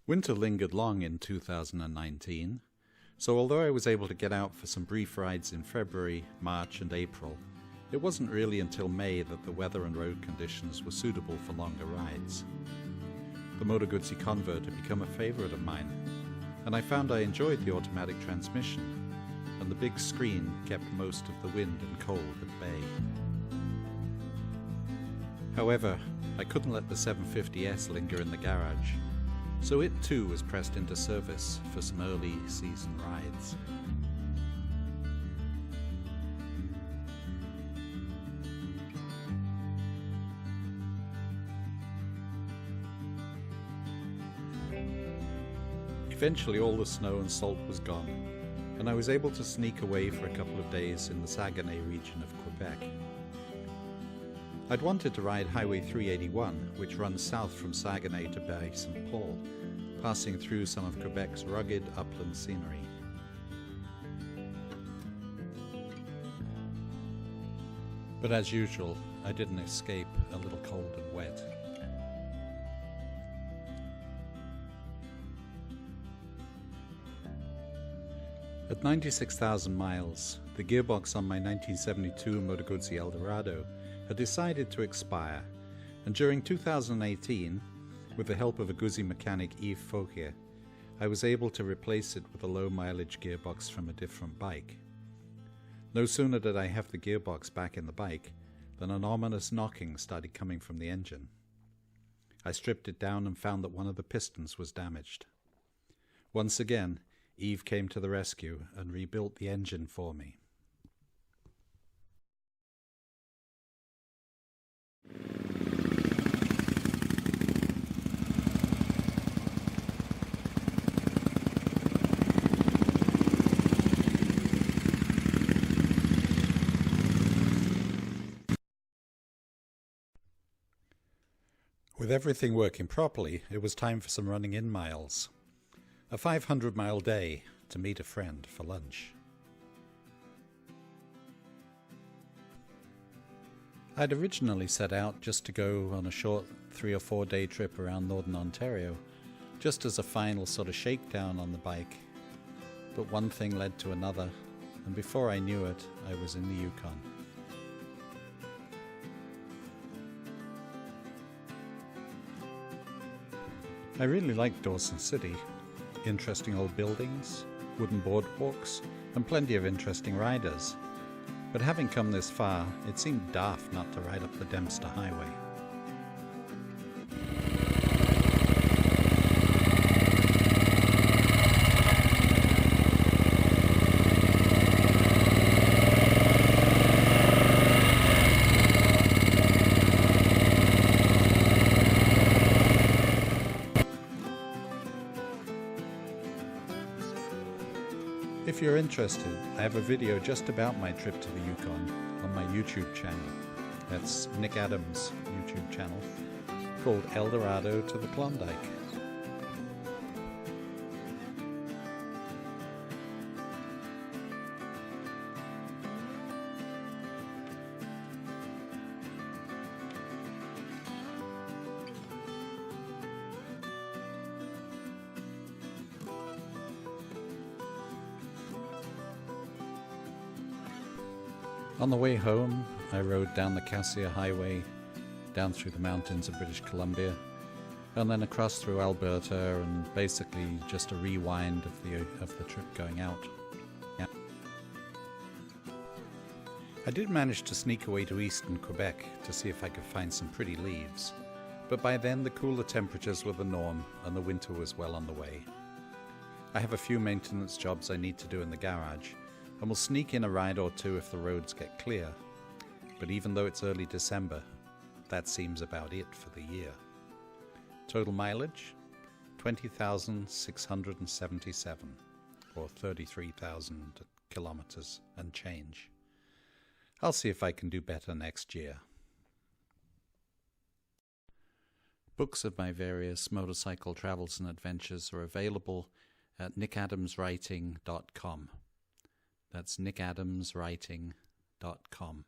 Winter lingered long in 2019, so although I was able to get out for some brief rides in February, March and April, it wasn't really until May that the weather and road conditions were suitable for longer rides. The Moto Guzzi Convert had become a favourite of mine, and I found I enjoyed the automatic transmission, and the big screen kept most of the wind and cold at bay. However, I couldn't let the 750S linger in the garage, so it too was pressed into service for some early season rides. Eventually all the snow and salt was gone, and I was able to sneak away for a couple of days in the Saguenay region of Quebec. I'd wanted to ride Highway 381, which runs south from Saguenay to Baie-Saint-Paul, passing through some of Quebec's rugged upland scenery. But as usual, I didn't escape a little cold and wet. At 96,000 miles, the gearbox on my 1972 Moto Guzzi Eldorado had decided to expire, and during 2018, with the help of a Guzzi mechanic Yves Fauquier, I was able to replace it with a low-mileage gearbox from a different bike. No sooner did I have the gearbox back in the bike than an ominous knocking started coming from the engine. I stripped it down and found that one of the pistons was damaged. Once again, Yves came to the rescue and rebuilt the engine for me. With everything working properly, it was time for some running in miles. A 500-mile day to meet a friend for lunch. I'd originally set out just to go on a short 3 or 4 day trip around Northern Ontario, just as a final sort of shakedown on the bike. But one thing led to another, and before I knew it, I was in the Yukon. I really liked Dawson City. Interesting old buildings, wooden boardwalks, and plenty of interesting riders. But having come this far, it seemed daft not to ride up the Dempster Highway. If you're interested, I have a video just about my trip to the Yukon on my YouTube channel. That's Nick Adams' YouTube channel, called Eldorado to the Klondike. On the way home, I rode down the Cassia Highway, down through the mountains of British Columbia, and then across through Alberta, and basically just a rewind of the trip going out. Yeah. I did manage to sneak away to eastern Quebec to see if I could find some pretty leaves, but by then the cooler temperatures were the norm and the winter was well on the way. I have a few maintenance jobs I need to do in the garage, and will sneak in a ride or two if the roads get clear. But even though it's early December, that seems about it for the year. Total mileage, 20,677, or 33,000 kilometers and change. I'll see if I can do better next year. Books of my various motorcycle travels and adventures are available at nickadamswriting.com. That's nickadamswriting.com.